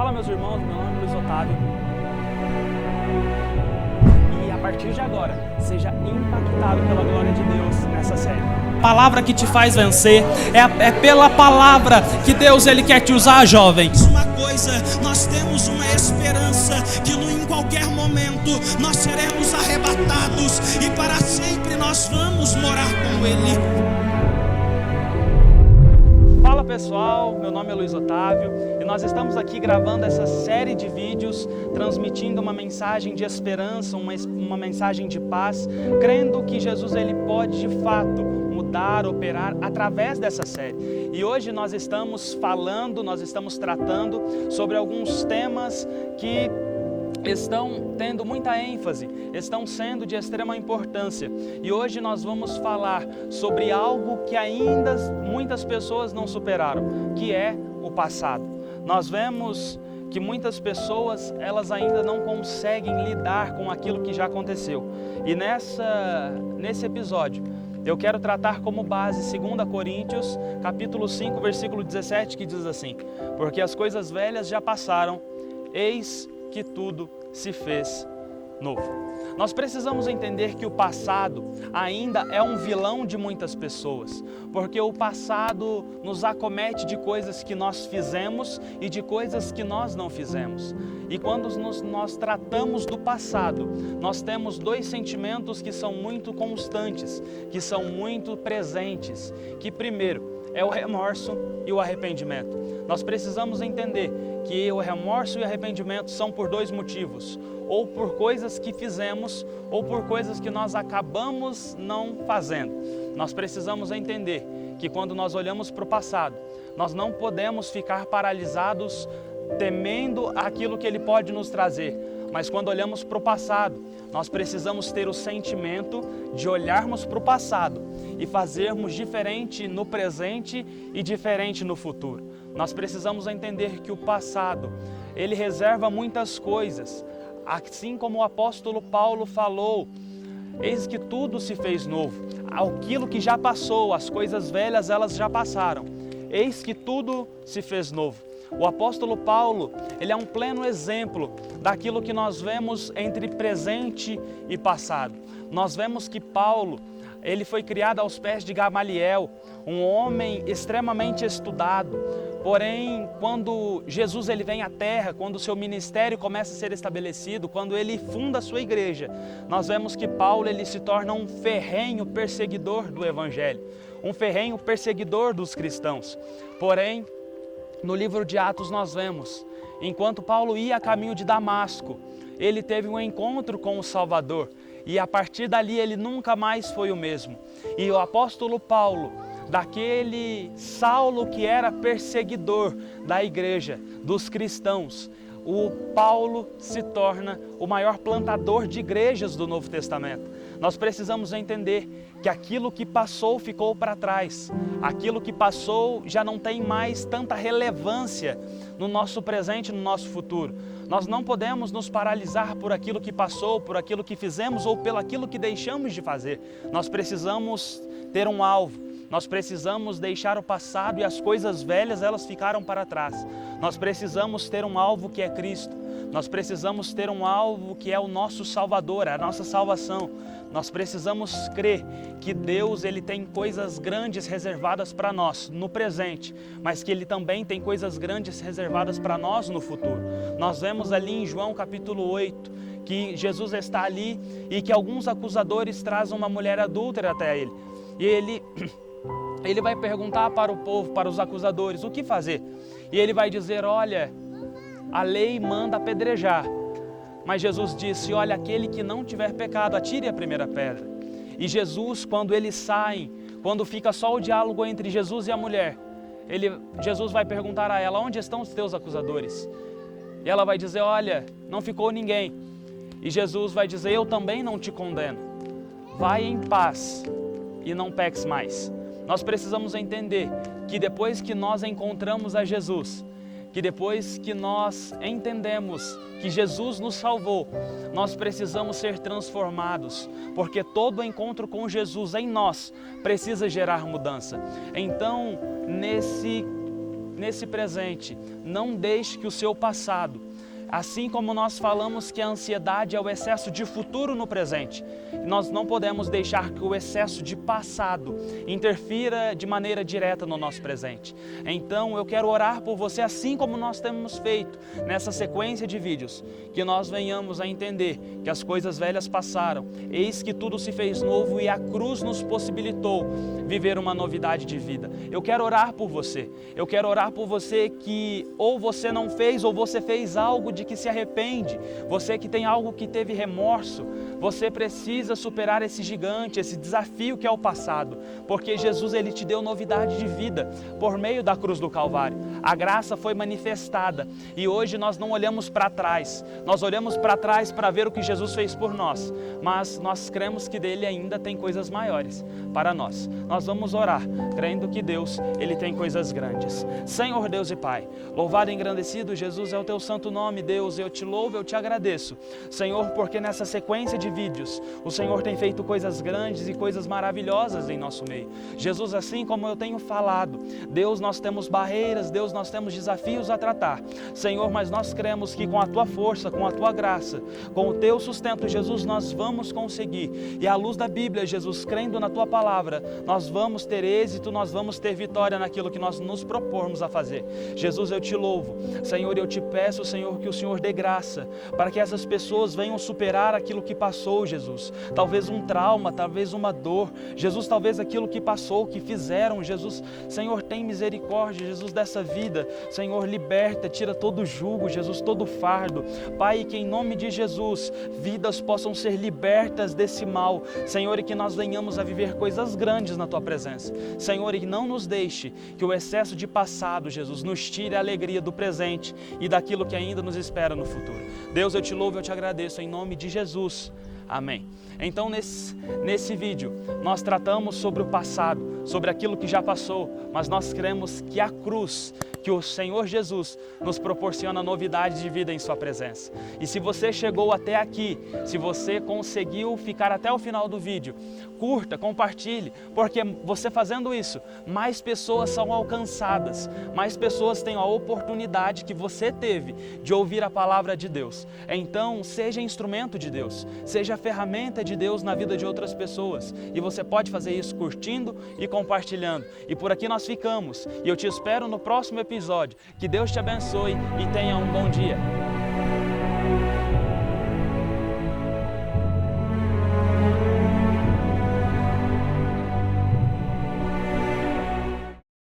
Fala, meus irmãos, meu nome é Luiz Otávio. E a partir de agora, seja impactado pela glória de Deus nessa série. A palavra que te faz vencer é pela palavra que Deus ele quer te usar, jovem. Uma coisa, nós temos uma esperança que em qualquer momento nós seremos arrebatados e para sempre nós vamos morar com Ele. Fala pessoal, meu nome é Luiz Otávio e nós estamos aqui gravando essa série de vídeos, transmitindo uma mensagem de esperança, uma mensagem de paz, crendo que Jesus ele pode de fato mudar, operar através dessa série. E hoje nós estamos tratando sobre alguns temas que estão tendo muita ênfase, estão sendo de extrema importância. E hoje nós vamos falar sobre algo que ainda muitas pessoas não superaram, que é o passado. Nós vemos que muitas pessoas, elas ainda não conseguem lidar com aquilo que já aconteceu. E nesse episódio, eu quero tratar como base 2 Coríntios, capítulo 5, versículo 17, que diz assim: porque as coisas velhas já passaram, eis que tudo se fez novo. Nós precisamos entender que o passado ainda é um vilão de muitas pessoas, porque o passado nos acomete de coisas que nós fizemos e de coisas que nós não fizemos. E quando nós tratamos do passado, nós temos dois sentimentos que são muito constantes, que são muito presentes, que primeiro é o remorso e o arrependimento. Nós precisamos entender que o remorso e o arrependimento são por dois motivos, ou por coisas que fizemos, ou por coisas que nós acabamos não fazendo. Nós precisamos entender que quando nós olhamos para o passado, nós não podemos ficar paralisados temendo aquilo que ele pode nos trazer, mas quando olhamos para o passado, nós precisamos ter o sentimento de olharmos para o passado e fazermos diferente no presente e diferente no futuro. Nós precisamos entender que o passado, ele reserva muitas coisas. Assim como o apóstolo Paulo falou, eis que tudo se fez novo. Aquilo que já passou, as coisas velhas, elas já passaram. Eis que tudo se fez novo. O apóstolo Paulo, ele é um pleno exemplo daquilo que nós vemos entre presente e passado. Nós vemos que Paulo, ele foi criado aos pés de Gamaliel, um homem extremamente estudado. Porém, quando Jesus ele vem à terra, quando o seu ministério começa a ser estabelecido, quando ele funda a sua igreja, nós vemos que Paulo ele se torna um ferrenho perseguidor do evangelho, um ferrenho perseguidor dos cristãos. Porém, no livro de Atos nós vemos, enquanto Paulo ia a caminho de Damasco, ele teve um encontro com o Salvador e a partir dali ele nunca mais foi o mesmo. E o apóstolo Paulo, daquele Saulo que era perseguidor da igreja, dos cristãos, o Paulo se torna o maior plantador de igrejas do Novo Testamento. Nós precisamos entender que aquilo que passou ficou para trás. Aquilo que passou já não tem mais tanta relevância no nosso presente, no nosso futuro. Nós não podemos nos paralisar por aquilo que passou, por aquilo que fizemos ou pelo aquilo que deixamos de fazer. Nós precisamos ter um alvo. Nós precisamos deixar o passado e as coisas velhas, elas ficaram para trás. Nós precisamos ter um alvo que é Cristo. Nós precisamos ter um alvo que é o nosso Salvador, a nossa salvação. Nós precisamos crer que Deus ele tem coisas grandes reservadas para nós no presente, mas que Ele também tem coisas grandes reservadas para nós no futuro. Nós vemos ali em João capítulo 8, que Jesus está ali e que alguns acusadores trazem uma mulher adúltera até Ele. E ele vai perguntar para o povo, para os acusadores, o que fazer? E ele vai dizer, olha, a lei manda apedrejar. Mas Jesus disse, olha, aquele que não tiver pecado, atire a primeira pedra. E Jesus, quando eles saem, quando fica só o diálogo entre Jesus e a mulher, Jesus vai perguntar a ela, onde estão os teus acusadores? E ela vai dizer, olha, não ficou ninguém. E Jesus vai dizer, eu também não te condeno. Vai em paz e não peques mais. Nós precisamos entender que depois que nós encontramos a Jesus, que depois que nós entendemos que Jesus nos salvou, nós precisamos ser transformados, porque todo encontro com Jesus em nós precisa gerar mudança. Então, nesse presente. Não deixe que o seu passado, assim como nós falamos que a ansiedade é o excesso de futuro no presente, nós não podemos deixar que o excesso de passado interfira de maneira direta no nosso presente. Então eu quero orar por você, assim como nós temos feito nessa sequência de vídeos, que nós venhamos a entender que as coisas velhas passaram, eis que tudo se fez novo e a cruz nos possibilitou viver uma novidade de vida. Eu quero orar por você, eu quero orar por você que ou você não fez ou você fez algo de que se arrepende, você que tem algo que teve remorso, você precisa superar esse gigante, esse desafio que é o passado, porque Jesus ele te deu novidade de vida por meio da cruz do Calvário. A graça foi manifestada e hoje nós não olhamos para trás, nós olhamos para trás para ver o que Jesus fez por nós, mas nós cremos que dele ainda tem coisas maiores para nós. Nós vamos orar, crendo que Deus ele tem coisas grandes. Senhor Deus e Pai, louvado e engrandecido Jesus é o teu santo nome, Deus, eu te louvo, eu te agradeço, Senhor, porque nessa sequência de vídeos, o Senhor tem feito coisas grandes e coisas maravilhosas em nosso meio. Jesus, assim como eu tenho falado, Deus, nós temos barreiras, Deus, nós temos desafios a tratar, Senhor, mas nós cremos que com a tua força, com a tua graça, com o teu sustento, Jesus, nós vamos conseguir. E à luz da Bíblia, Jesus, crendo na tua palavra, nós vamos ter êxito, nós vamos ter vitória naquilo que nós nos propormos a fazer. Jesus, eu te louvo, Senhor, eu te peço, Senhor, que o Senhor dê graça para que essas pessoas venham superar aquilo que passou, Jesus. Talvez um trauma, talvez uma dor, Jesus, talvez aquilo que passou, que fizeram, Jesus. Senhor, tem misericórdia, Jesus, dessa vida. Senhor, liberta, tira todo o jugo, Jesus, todo o fardo. Pai, que em nome de Jesus, vidas possam ser libertas desse mal, Senhor, e que nós venhamos a viver coisas grandes na tua presença. Senhor, e não nos deixe que o excesso de passado, Jesus, nos tire a alegria do presente e daquilo que ainda nos espera no futuro. Deus, eu te louvo, eu te agradeço em nome de Jesus. Amém. Então nesse vídeo nós tratamos sobre o passado, sobre aquilo que já passou, mas nós cremos que a cruz, que o Senhor Jesus nos proporciona novidade de vida em sua presença. E se você chegou até aqui, se você conseguiu ficar até o final do vídeo, curta, compartilhe, porque você fazendo isso, mais pessoas são alcançadas, mais pessoas têm a oportunidade que você teve de ouvir a palavra de Deus. Então seja instrumento de Deus, seja ferramenta de Deus na vida de outras pessoas, e você pode fazer isso curtindo e compartilhando. E por aqui nós ficamos, e eu te espero no próximo episódio. Que Deus te abençoe e tenha um bom dia.